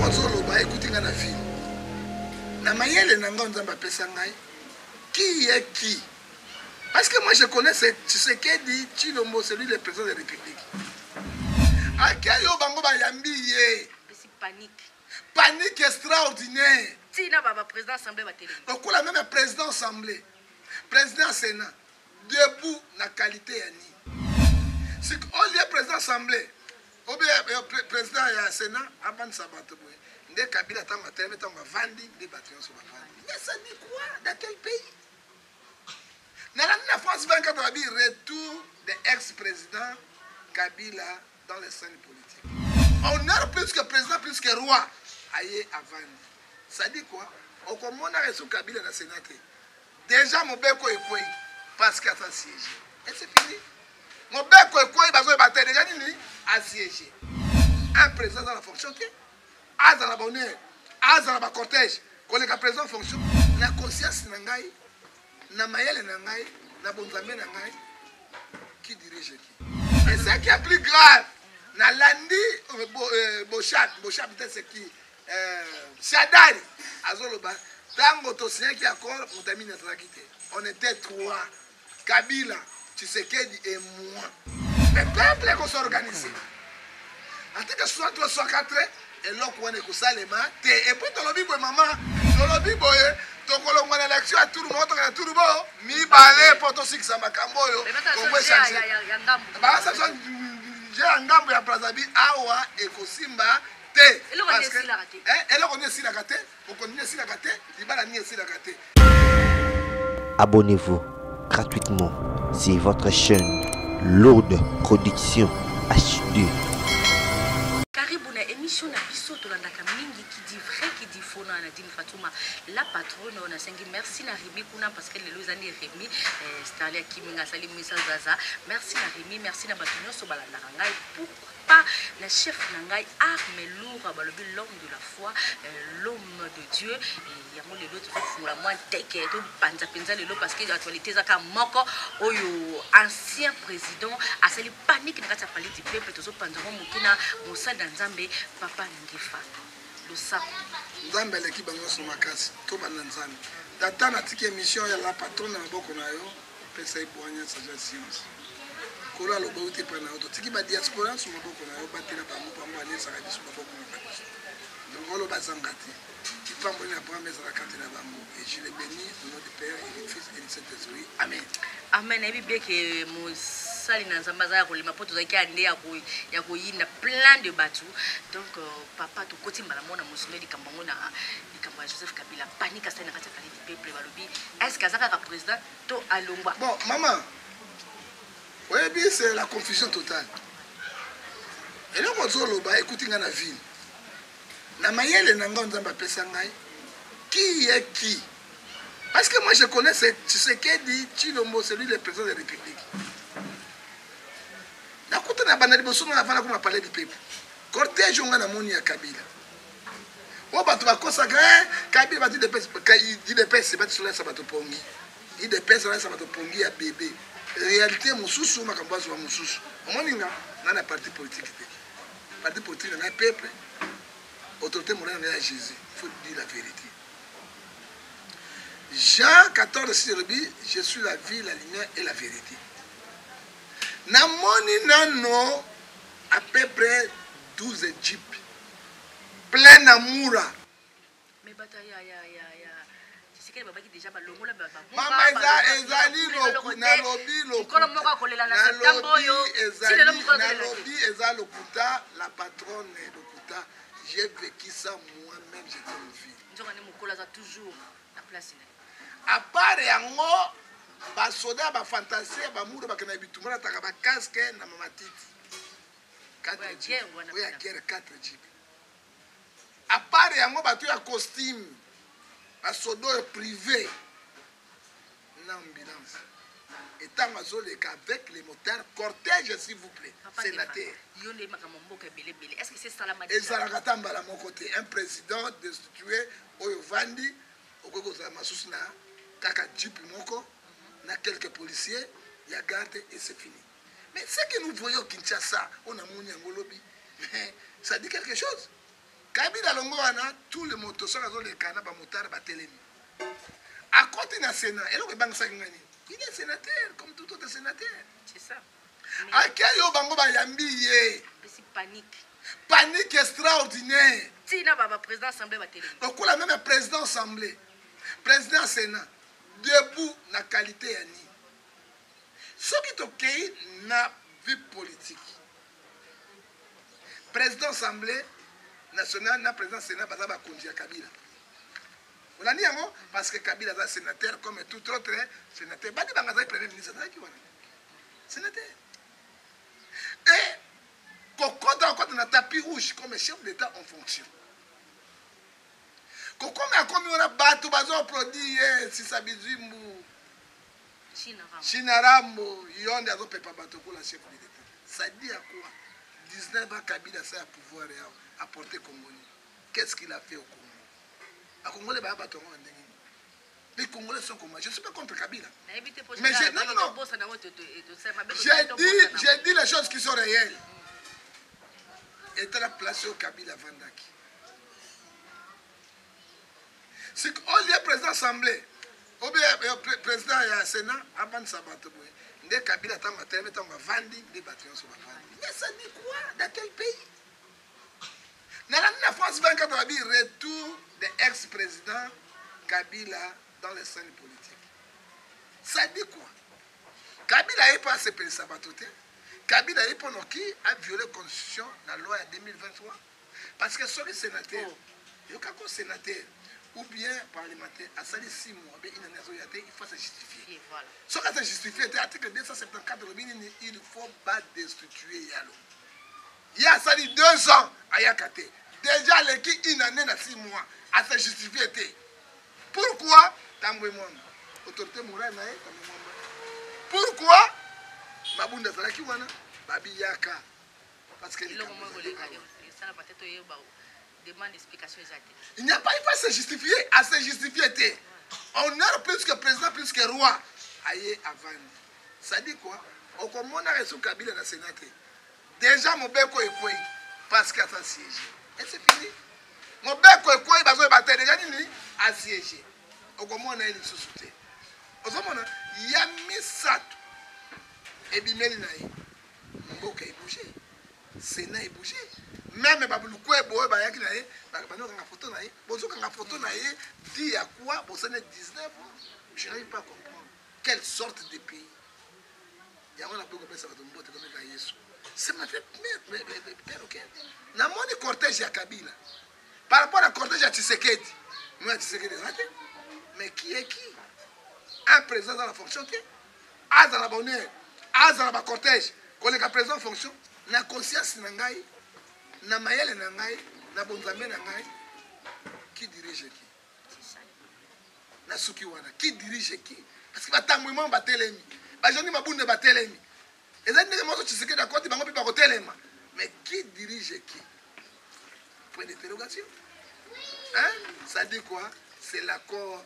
ozoloba écoute nga na vie na mayele na nga nzamba pesa ngai qui est qui parce que moi je connais ce que dit Chilombo celui le président de la République akayo bango ba yambi ye panique extraordinaire tina baba président assemblée ba télé donc la même président assemblée président Sénat debout na qualité ya ni c'est on lié président assemblée ou bien président ya Sénat aban sabato boy ndé Kabila tamba télé tamba vandi ndé bâtiment sur vandi mais ça dit quoi dans quel pays na la France 24 va dire retour de ex-président Kabila dans les scènes politiques honneur plus que président plus que roi aye avant ça dit quoi on commande reçu Kabila dans le Sénat déjà mon beko ekoi parce qu'il a siégé et c'est fini mon beko ekoi bazo battre déjà ni assiégé un président dans la fonction qui a dans la bonheur a dans la cortège quand le président fonction la conscience nangai na mayele nangai na bonzambe nangai qui dirige qui et ce qui est plus grave na landi Bochab peut-être c'est qui Sadari azoloba tango to signé qui accord mutamini na trakité on était trois Kabila Tshisekedi et moi le peuple qu'on s'organise ante que soit 3 soit 4 et l'autre on est ko salema et puis dans le bibo maman dans le bibo tokolonga na élection à tout le monde na tout le monde mi balé poto sikisa makambo yo ko changer ba ça j'ai ngambo ya Brazzaville awa e ko simba te parce que elle connaît si la gâté on connaît si la gâté il va la nier si la gâté. Abonnez-vous gratuitement sur votre chaîne Lourde Production HD. Karibu na émission na biso tolandaka mingi qui dit vrai qui dit faux na Nadine Fatouma la patronne on a sengi merci na Rémi kuna parce que les années Rémi Starlia Kiminga Salim Misa Zaza merci na Rémi merci na batunyo so balandaka ngai pourquoi le chef nangai arme lourd balobi l'homme de la foi l'homme de Dieu et yamo lelo to fula moi teke to panza penza lelo parce que l'actualité zaka moko oyo ancien président a sali panique na kati parler du peuple to so panza mokina mosala nzambe papa Ngefa le sac nzambe l'équipe bango so makasi to bana nzambe data na tiki émission ya la patronne na boko na yo pesa iboanya sa science kola lo bauti pana auto tiki ba diaspora so maboko na yo batela bango bango ale sa biso maboko na biso donc lo bazangati qui pambo na promesse la carte na bango et je les bénis au nom du Père et du Fils et du Saint-Esprit amen amen et bien que mosali na nzamba za ko lima poto za ki ande ya ko yina plein de bateaux donc papa to koti mbala mona musime likambango na likamba Joseph Kabila panique ça na kati kali du peuple balobi est-ce que azaka président to alongwa bon maman oui bien c'est la confusion totale et là on zoloba écoute nga na ville na mayele na nga nzamba pesa ngai qui est qui parce que moi je connais ce que dit Chilombo celui le président de la République na kuta na bana liboso na vana kuma parler du peuple cortège on na moni ya Kabila o bato ba consacrer Kabila ba dit de pèse c'est pas sur la sabato pongi il de pèse sur la sabato pongi ya bébé réalité mususu makambo zo mususu omoninga na parti politique na peuple autorité morale de Jésus, il faut dire la vérité. Jean 14, je suis la vie, la lumière et la vérité. Namoni nano à peu près 12 Égyptes. Plein d'amour. Mais bataille c'est que baba qui déjà ba longo la baba. Mama ezali na lobi lokuta la patronne lokuta. J'ai vécu ça moi-même, j'étais une fille. Toujours la place. À part yango, ba soda ba fantasy ba muro ba kana bitumana taka ba casque na mama titi. 4 jeep. Oui, à guerre 4 jeep. À part yango ba tu ya costume. Ba sodo privé. Na ambulance. Et tant avec les motards, cortège s'il vous plaît, sénateur. Est-ce que c'est ça la et Zaragatamba à mon côté, un président destitué, Oyovandi, Ogogoza Masusna, Kaka Djip Moko, na quelques policiers, il y a garde et c'est fini. Mais ce que nous voyons au Kinshasa, on a Mouni Angolobi, ça dit quelque chose. Kabila longo wana tout le moto soka zo le kana ba motard ba telemi. À côté na Sénat, et le banque sangani. Il est sénateur comme tout autre sénateur. C'est ça. À quel yo bango ba yambi ye. C'est panique. Panique extraordinaire. Tina baba président assemblée ba telemi. Donc la même président assemblée, président Sénat, debout na qualité ya ni. Ce qui te pays na vie politique. Président assemblée nationale na président Sénat bazaba konji ya Kabila. On a dit parce que Kabila est un sénateur comme tout autre sénateur. Badi Bangaza premier ministre sénateur. Et Kokota encore dans tapis rouge comme chef d'État en fonction. Kokome a comme on a battu bazo applaudi si ça bizimbu. Chinarambo yonde azo pepa bato pour la chef d'État. Ça dit à quoi 19 ans Kabila ça a pouvoir apporter Congolais. Qu'est-ce qu'il a fait au Congo? Les Congolais sont comme moi. Je ne suis pas contre Kabila. Mais j'ai dit les choses qui sont réelles. Et tu as placé au Kabila Vandaki. C'est qu'on y a président assemblée. Ou bien président du Sénat, avant Sabato. Dès Kabila est en train de vendre des bâtiments sur la vente. Mais ça dit quoi? Dans quel pays? Dans la France 24, on a dit retour de l'ex-président Kabila dans les scènes politiques. Ça dit quoi? Kabila n'est pas assez payé Sabatoté. Kabila n'est pas qui a violé la constitution dans la loi de 2023. Parce que sur les sénateurs, il y a un sénateur ou bien parlementaire, à 6 mois, il faut se justifier. Ce qui se justifié, l'article 274, il faut pas destituer Yalo. Il y a ça 2 ans à Yakate. Déjà, l'équipe une année à 6 mois à se justifier. Pourquoi? Autorité morale. Pourquoi? Mabunda Zalaki wana Babi Yaka. Parce que demande d'explication exacte. Il n'y a pas, il faut se justifier, à se justifier. On a plus que président, plus que roi. Aïe avant. Ça dit quoi? Au comment on a reçu Kabila dans le Sénat. Déjà, mon beko est quoi? Parce qu'il a siégé. Et c'est fini. Mon beko est quoi? Il va se battre. Déjà, il a siégé. Au comment on a eu le sous-souté. Au moment il y a mis ça. Et bimeli naï. Mboka est bougé. Sénat est bougé. Même Baboulou est boé, Bayaki naï. Bakabano kanga photo naï. Bozo kanga photo naï. Dit à quoi? Bon, ça n'est 19 ans. Je n'arrive pas à comprendre. Quelle sorte de pays? Il y a un peu de ça va tomber comme ça. C'est ma fait perroquet. Dans mon cortège à Kabila. Par rapport à cortège à Tshisekedi. Moi, Tshisekedi, mais qui est qui? Un président dans la fonction qui? À dans la bonheur. À dans la cortège. Quand le président en fonction, na conscience nangai, na mayele nangai, na bonzambe nangai. Qui dirige qui? Na Sukiwana. Qui dirige qui? Parce que batamouement batelemi. Bajani mabunde batelemi. Et ça n'est pas ce que d'accord, mais qui dirige qui? Point d'interrogation. Hein? Ça dit quoi? C'est l'accord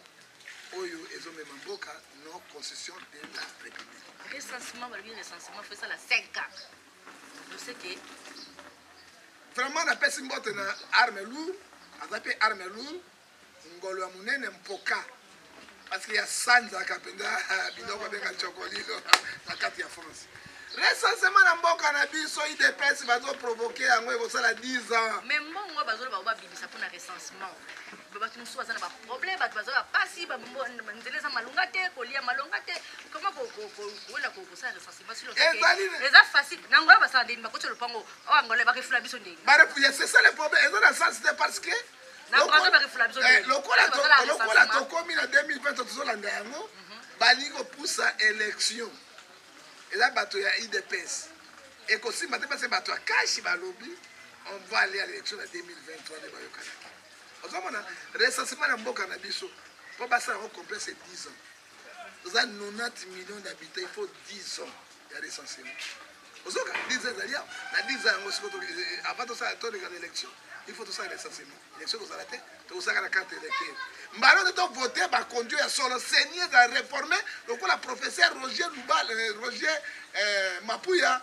Oyo Ezome Mamboka, non concession de la République. Recensement, recensement, fait ça la 5 ans. Je sais que. Vraiment, on appelle Simbote na arme lourde, on appelle arme lourde, Ngolo Amunene Mpoka. Parce qu'il y a Sanza Kapenda, Binoko Benga Chokolilo, la carte de France. Recensement na mboka na biso IDPS bazo provoquer yango ekosala 10 ans. Mais mbongo bazo ba bibisa pour na recensement. Bato musu bazana ba problème bato bazo ba pasi ba ndeleza malunga te kolia malunga te. Comment ko wena ko ça recensement sur le les a facile nango ba sa ndimba ko tsholo pango o angole ba refula biso ndenge. Ba refula c'est ça le problème et dans le sens c'est parce que nango ba refula biso ndenge. Lokola to komi en 2020 tozolanda yango bali ko poussa élection. Et là, il y a IDPS. Et aussi, maintenant, c'est bateau à Kashi Balobi. On va aller à l'élection de 2023 de Bayokanaki. Au moment où recensement dans Mboka Nabiso, pour passer à complet, c'est 10 ans. Nous avons 90 millions d'habitants, il faut 10 ans de recensement. Au moment où 10 ans, avant de ça, l'élection, il faut tout ça recensement. L'élection, vous arrêtez, vous avez la carte électorale. Mbaron de voter par conduire à son seigneur de réformer. Donc, le professeur Roger Mapouya,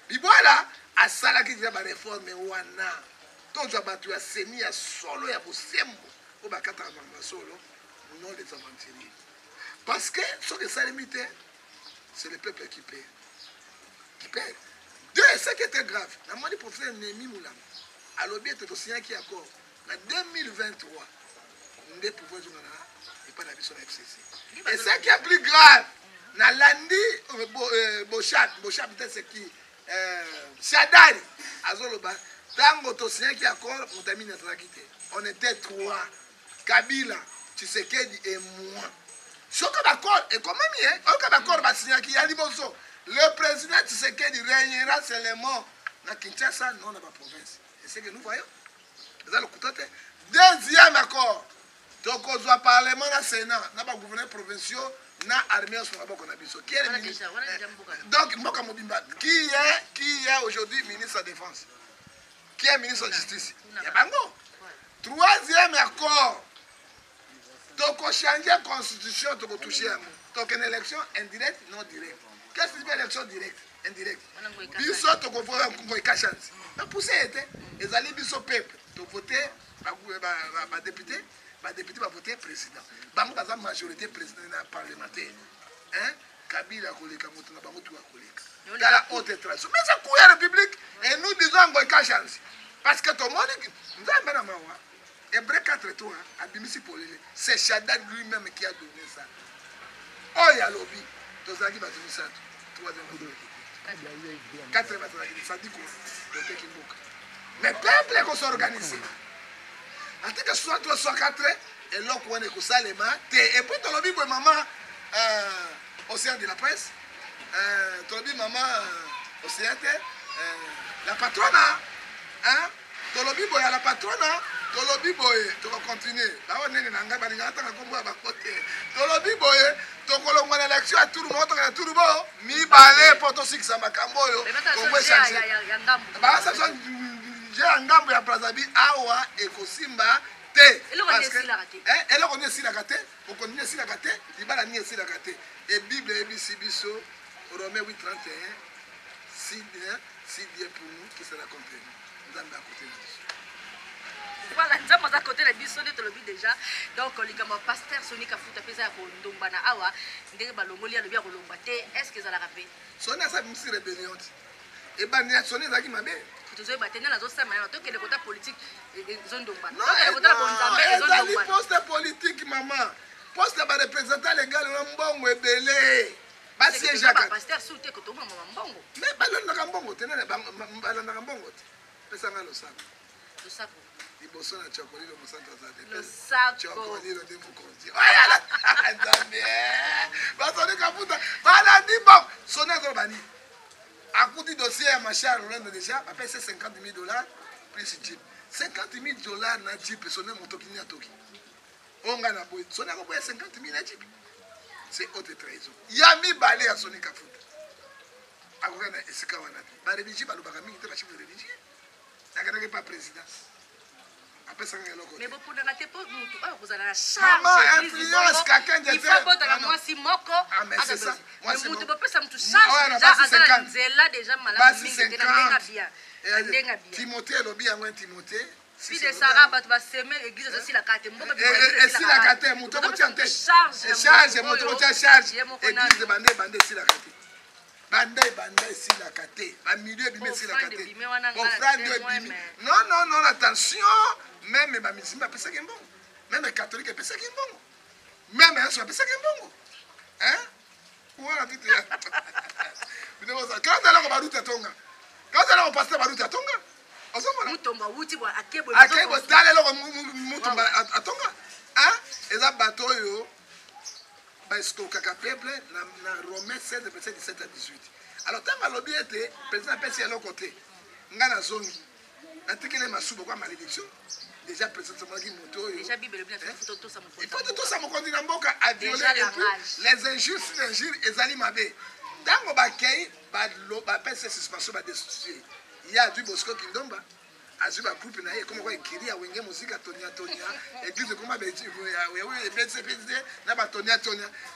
Biboala, asalaki déjà bareforme wana tozwa bato ya seni ya solo ya bosembo oyo bakataka makambo solo non les aventuriers parce que soki esalemi te c'est le peuple qui paie. Deux, ce qui était grave namoni professeur Nemi Moulama alobi ete tosignaki accord na 2023 nde pouvoir ezongana epai na biso na FCC et ce qui est plus grave nalandi boshab te ce qui Shadari azoloba tango tosignaki accord motamini azalaki te on était trois Kabila Tshisekedi et moi soki d'accord et quand même oyoka d'accord basignaki ya liboso le président Tshisekedi régnera seulement na Kinshasa non na province et c'est que nous voyons eza lokuta te deuxième accord tokozwa parlement na sénat na bagouverneur provinciaux na armée oso maboko na biso qui est le ministre donc mboka mobimba qui est aujourd'hui ministre de défense qui est ministre de justice ya bango troisième accord tokochange constitution tokotouche yango tokende élection indirecte non directe qu'est-ce que c'est élection directe indirect biso tokovoya ngoyika chance na pousse ete ezali biso peuple tovote badéputé bavote président bango baza majorité président na parlementaire Kabila koleka moto na bango tu akoleka dans la haute tradition mais c'est quoi la république et nous disons ngoyika chance parce que tout le monde nzambe na mawa Hébreu 4:3 abimisi polele c'est Shaddad lui-même qui a donné ça oya lobi tozaki bato misato troisième coup 4 bazalaki ça dit quoi toteki mboka mais peuple eko s'organiser ateke 63 64 eloko wana ekosalema te et puis tolobi boye mama océan de la presse tolobi mama océan te la patrona tolobi boye ya la patrona tolobi boye tokocontinue bao nene na ngai balingaka ntaka nkombo ya bakote tolobi boye tokolongwa na élection ya turu moko toka na turu bo mibale mpo tosikisa makambo oyo kongo echange basaso je ya ngambo ya brazzaville awa ekosimba te eloko nini esilaka te mokondi nini esilaka te libala nini esilaka te ebible eyebisi biso Romains 8:31 si Dieu pour nous qui sera contre nous nzambe akote na biso voilà nzambe aza kote na biso nde tolobi déjà donc likambo ya pasteur Soni Kafuta mpenza ya kondomba na awa ndenge balongoli alobi ya kolomba te est ce que ezalaka mpe Soni asabimisi rébellion te ebandi ya Soni ezalaki mabe tozoyeba te nde nazosama yana tokende kota politique ezondomba ezali poste politique mama poste bareprésentant légal na mbongo ebele basiégeaka pasteur sur te kotomama mbongo mais balandaka mbongo te nene balandaka mbongo te pesanga losako liboso na chokolilo mosantu aza te chokolilo nde mokonzi oyala nzambe basoni kafuta balandi mbongo Soni azoloba nini akuti dossier ya machar Rolando déjà bapesi $50,000 plus jeep $50,000 na jeep Soni motoki nini atoki onga na boye Soni akoboya $50,000 na jeep c'est haute trahison ya mibale ya Soni Kafuta akoka na esika wana te bareligie balobaka mingi te bachifu religie nakendaki pa président apesaka eloko mais bopundaka te mpo mutu oyo kozala na chargeinfluence chargeifo botala mwasi moko mutu bopesa mutu charge deja aza na nzela deja malamu mingi te na ndenge ya bien Timothée elobi yango Timothée fille de Sarah bato baseme église ezosilaka te mboka esilaka te moto okotia te charge moto okotia charge église bande esilaka te banda esilaka te bamilio ebimi esilaka te ofrande ebimi non attention même bamisimi bapesaki mbongo même catholique epesaki mbongo même yesu apesaki mbongo wana tute quand eloko baruti atonga quand eloko paster baruti atonga akebo tala eloko mutumba atonga eza bato oyo baeskokaka peuple na Romains 7 verset 17 à 18 alors ntango alobi ete président apesi eloko te ngai nazongi natikele masuba kwa malédiction déjà président somonaki moto oyo il faut totosa mokonzi na mboka aviole les injures sur injure ezali mabe ntango bakei bapesi suspension badestitue ya adui Bosco Kindomba azwi bagroupe na ye ekoma kwa ekiri awenge mozika tonia église ekoma ebcpd na batonia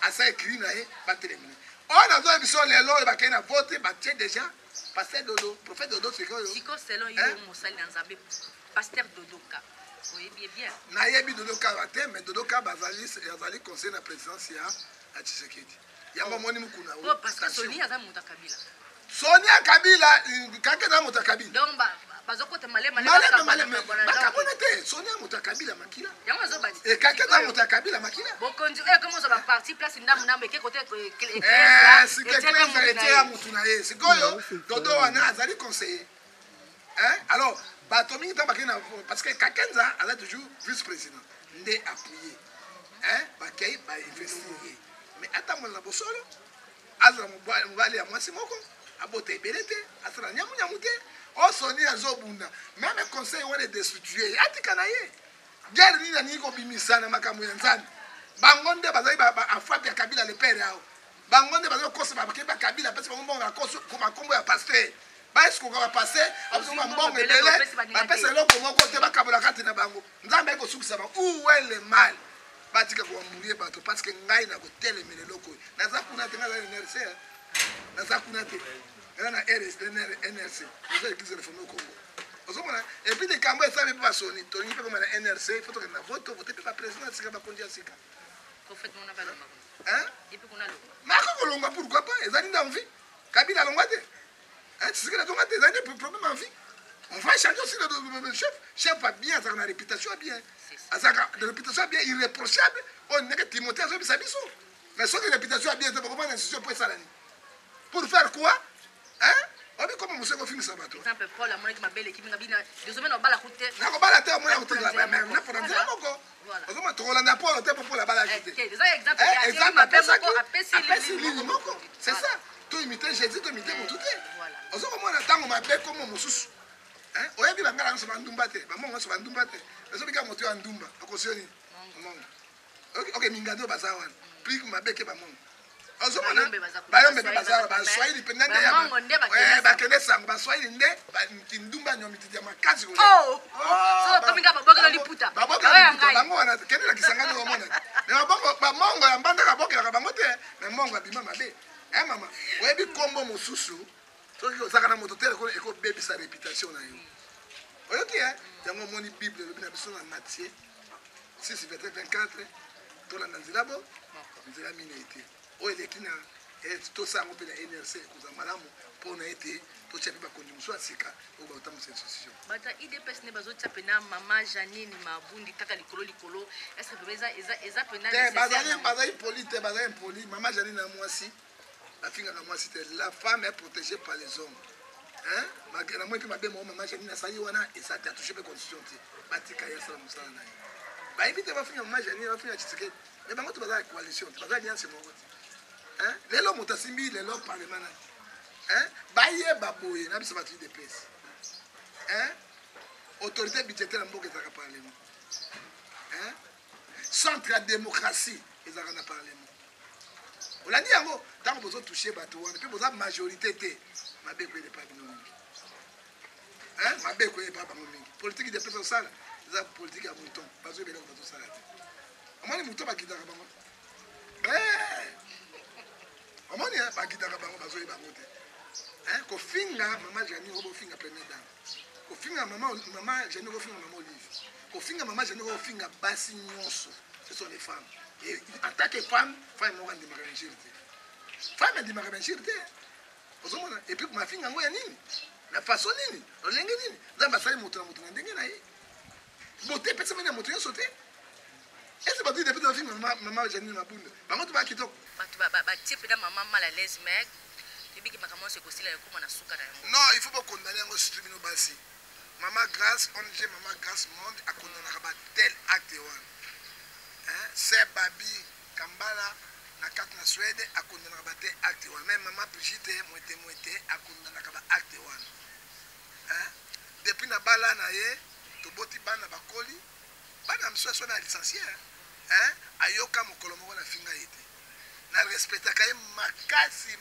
asa ekiri na ye batelemine oyo nazoya biso lelo oyo bakei na vote batie déjà pasteur Dodo, prophète Dodo, c'est quoi? Siko selon yo mosali na Nzambe, pasteur Dodoka. Oui, bien. Nayebi Dodoka va te, mais Dodoka bazali conseil na présidence ya Tshisekedi. Yango moni mukuna. Oh, parce que Sonia aza muta Kabila. Sonia Kabila, kake na muta Kabila. Donc bazokota malema bakabona te Sonia muta Kabila makila. Yango zo bati. Et kake na muta Kabila makila. Bokonzi comment ça va partir place ndamu nambe ke côté si quelqu'un était à mutuna ye. Sikoyo Dodo wana azali conseiller. Hein? Alors, Batomi parce que Kakenza a toujours vice-président. Ndé appuyé. Hein? Bakay ba investir. Mais attends mon labosolo. Azra mobali ya mwasi moko. Abote belete. Asra nyamu nyamute. O soni azobunda. Même conseil on est destitué. Atika na ye. Guerre ni na niko bimisana makamu ya nzani. Bangonde bazali ba affaire ya Kabila le père yao. Bangonde bazali kosa ba Kabila parce que bongo akoso kuma kombo ya pasteur. Est-ce qu'on va passer absolument bon et belé parce que l'autre mot côté ba kabola kati na bango nzambe ko sukisa ba où est le mal batika ko mourir bato parce que ngai na ko telemele loko na za kuna tenga za NRC na za kuna te na RS NRC vous avez qu'ils réformer au Congo ozomona et puis des cambo ça me pas soni to ni pe comme na NRC il faut que na vote voter pas président sika ba kondia sika ko fait mon abaloma hein et puis qu'on a le ma ko longa pourquoi pas ezali d'envie Kabila longa te. C'est ce que nous avons des problèmes en vie. On va changer aussi le chef. Chef va bien, ça a une réputation bien. Ça a une réputation bien irréprochable. On est que Timothée a fait sa mission. Mais son réputation bien, c'est pour comment l'institution peut s'en aller. Pour faire quoi? Hein? On dit comment monsieur Kofim ça va toi? Exemple, Paul, la monnaie qui m'a belle équipe, désormais, on va la coûter. On va la terre, on va la terre, mais on a pour la terre encore. On va te Rolanda Paul, on va pour la balle à jeter. C'est ça. To imiter Jésus, to imiter mon tout. Ozo ko mona tango mabe ko mo mususu. Hein? Oyebi bangala nso bandumba te. Ba mongo nso bandumba te. Ozo bika moto ya ndumba. Akosioni. Mongo. Okay, mingado bazawan. Plik mabe ke ba mongo. Ozo mona bayombe bazawa ba Swahili pendande ya. Ba kende sang ba Swahili nde ba ndumba nyomi ti ma kazi ko. So tominga baboka na liputa. Baboka na liputa. Bango wana kende la kisangani ko mona. Mais ba mongo ya mbanda ka boka ka bango te. Mais mongo abima mabe. Eh maman, ouais bi combo mususu, so que ça kana moto tele ko eko baby sa réputation na yo. OK hein, yango moni Bible le bina biso na Matthieu 6 verset 24, to la nzilabo, nzila minete. O elekina et to ça mo pe na NRC ko za malamu po na été to chepe ba konji musu asika o ba utamu cette situation. Bata IDPS ne bazo tsape na mama Janine Mabundi kaka likolo est-ce que eza pena nécessaire? Bazali polite, bazali poli, mama Janine na mwasi. La femme est protégée par les hommes. Hein? La moi qui m'a bien maman j'ai dit na sali wana et ça t'a touché la constitution ti. Batika ya sala musala na. Ba invite ba finir maman j'ai dit ba finir Tshisekedi. Mais bango to baza coalition, to baza alliance mo. Hein? Lelo mutasimbi lelo parlement na. Hein? Ba ye baboye na biso batu de presse. Hein? Autorité budgétaire mboka za parlement. Hein? Centre de démocratie ezaka na parlement. On l'a dit yango tant que vous touchez bateau on peut vous majorité té mabe ko pas bino mingi hein mabe ko pas bango mingi politique de personne sala za politique ya mouton bazo bela ko sala amani mouton ba kitaka bango amani ba kitaka bango bazo ba ngote hein ko finga mama Jani ko finga première dame ko finga mama Jani ko finga mama Olive ko finga mama Jani ko finga basi nyonso ce sont les femmes. Et en tant que femme, femme m'a dit ma chérité. Femme a dit ma chérité. Et puis ma fille n'a pas nini. La façon nini, le lingue nini. Dans ma salle moto moto ndenge na ye. Beauté peut se mettre moto sauter. Est-ce pas dit depuis la fille maman Janine Mabunda. Ba moto ba kitoko. Ba type da maman mal à l'aise mec. Et puis que ma commence ko sila ko na suka na yango. Non, il faut pas condamner ngo streamino basi. Maman grâce, on dit maman grâce monde a condamné ba tel acte one. C'est Babi Kambala na carte na Suède a condamné à battre acte one. Même maman Brigitte moite a condamné à battre acte one. Depuis na bala na ye to boti bana bakoli bana mso so na licencié ayoka mokolo moko na finga ete na respecta kaye makasi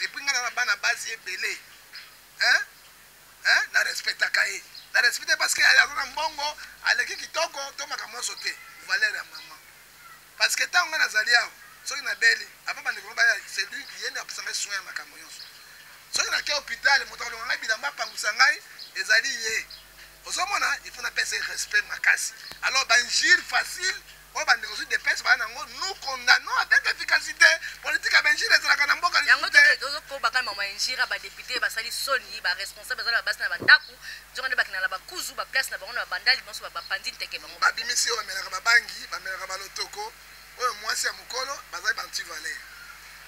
et puis ngana na bana basi ebele na respecta kaye na respecte parce que ala na mbongo aleki kitoko to makamwa sote valeur ya maman parce que tant on a zali awo soki na beli apa bande ko ba c'est lui qui yende apesanga soin ya makamwa yonso soki nake hôpital moto alonga ngai bilamba apangusa ngai ezali ye ozomona il faut napesa respect makasi alors banjire facile oyo bandeko soki depese baa nango nous condamnons avec efficacité politique ya banjire ezalaka na mboka yango tozokobaka mama injira badepute basali soni baresponsable bazali babasi na bandako nzonga nde bakina na bakuzu baplace na bango na babandali nyonso bapandi nteke bango babimisi oyo bamelaka babangi bamelaka balotoko oyo mwasi ya mokolo bazali bantivaler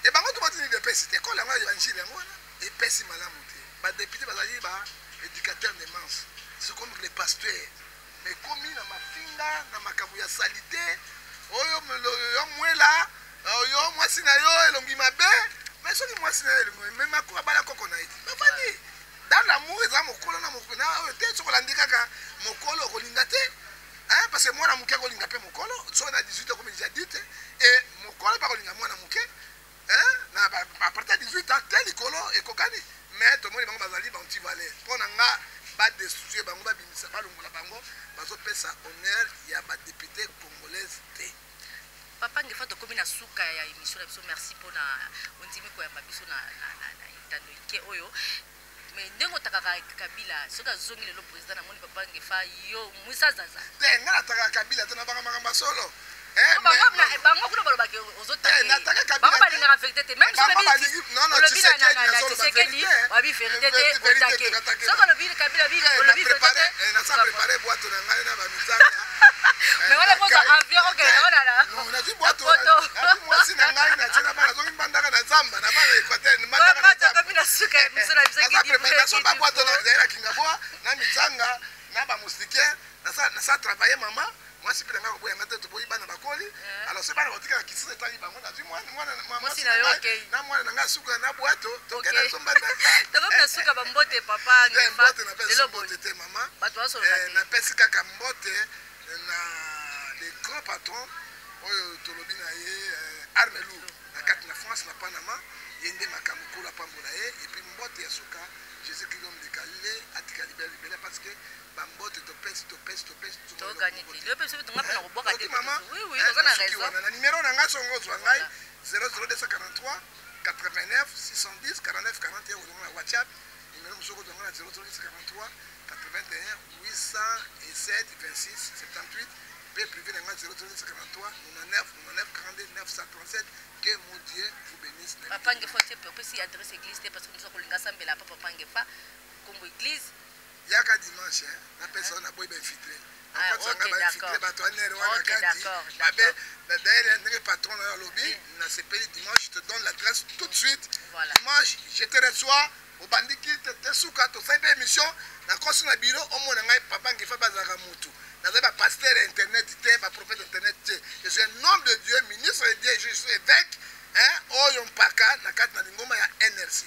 e bango to batini depesi te ekolo yango ya banjire yango wana epesi malamu te badepute bazali baéducateur de mans c'est comme les pasteurs mais komi na mafinga na makambo ya salite oyo yo mwela oyo mwasi na yo elongi mabe mais soki mwasi na yo elongi me makoko abala koko na ye bafandi dans l'amour eza mokolo na mokolo na oyo te soki olandi kaka mokolo okolinga te parce que mwana moke akolinga mpe mokolo soki na 18 ans comme déjà dit et mokolo mpe akolinga mwana moke na à partir de 18 ans te likolo ekokani mais tomoni bango bazali bantivaler mpo na nga badestruire bango babimisa balongola bango bazopesa honneur ya badepute congolaise te papa ngefa tokomi na suka ya émission na biso merci mpona ondimi koyamba biso na itando ike oyo mais ndenge otakaka kabila soki azongi lelo président namoni papa ngefa yo mwisazaza te nga natakaka kabila te na banga makambo solo bango kuna balobaki ozotabango balingaka vérité te même olobi na tisekedi wabi vérité te otake soki olobi kabila olobi vérité te nasa préparé boîte na ngai na bamizanga mais wana poza avion okende onana nazwi boîte nazwi mwasi na ngai na tie na bana nazongi mbandaka na zamba na bana équateur mbandaka na zamba tokomi na suka ya miso na biso préparation baboîte nazali na kingaboa na mizanga na bamoustique nasa travailler mama mwasi mpe na ngai koboyanga te toboyi bana bakoli alors se bana batikala kisisa etali bango nazwi mwasi na mwana na ngai asuka na bwato tokende sombanda tokomi na suka bambote papa mbote napesi mbote te mama napesi kaka mbote na le grand patron oyo tolobi na ye Armelou na kati na France na Panama ye nde makambo kolo apambola ye epuis mbote ya suka Jésus Christ homme de Galilée atika libele parce que bambote topesi na numéro na ngai songo ozwa ngai 00243 89 610 49 41 ozonga na WhatsApp numéro mosuku ozwa ngai na 00243 81 807 26 78 pe privé na ngai 00243 99 99 42 937 que mon Dieu vous bénisse. Papa Ngefa opesi adresse église te parce que nous kolinga sambela papa Ngefa kombo église yaka dimanche na pesa na boy ba infiltré d'ailleurs patron na lobby na CPI dimanche je te donne l'adresse tout de suite dimanche je te reçois au bandiki te suka to fait émission na kosi na bureau au mona ngai papa Ngefa bazaka mutu na ba pasteur internet te ba prophète internet te je suis un homme de Dieu ministre de Dieu je suis évêque oyo mpaka na kati na lingoma ya NRC.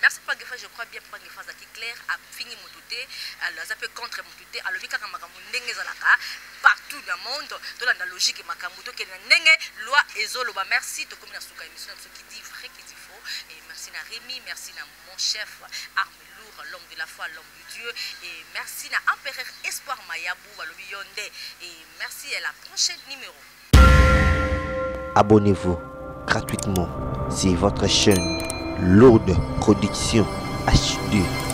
Merci Papa Ngefa, je crois bien Papa Ngefa zaki clair a fini motuté alors ça peut contre motuté alors vika kama makambo ndenge zalaka partout dans le monde dans la logique makambo to kena ndenge loi ezoloba merci to comme na suka émission ce qui dit vrai qui dit faux et merci na Rémi, merci na mon chef Armelou, l'homme de la foi, l'homme de Dieu et merci na empereur Espoir Mayabou balobi yonde et merci à la prochaine numéro. Abonnez-vous gratuitement, c'est votre chaîne Lourde Production HD.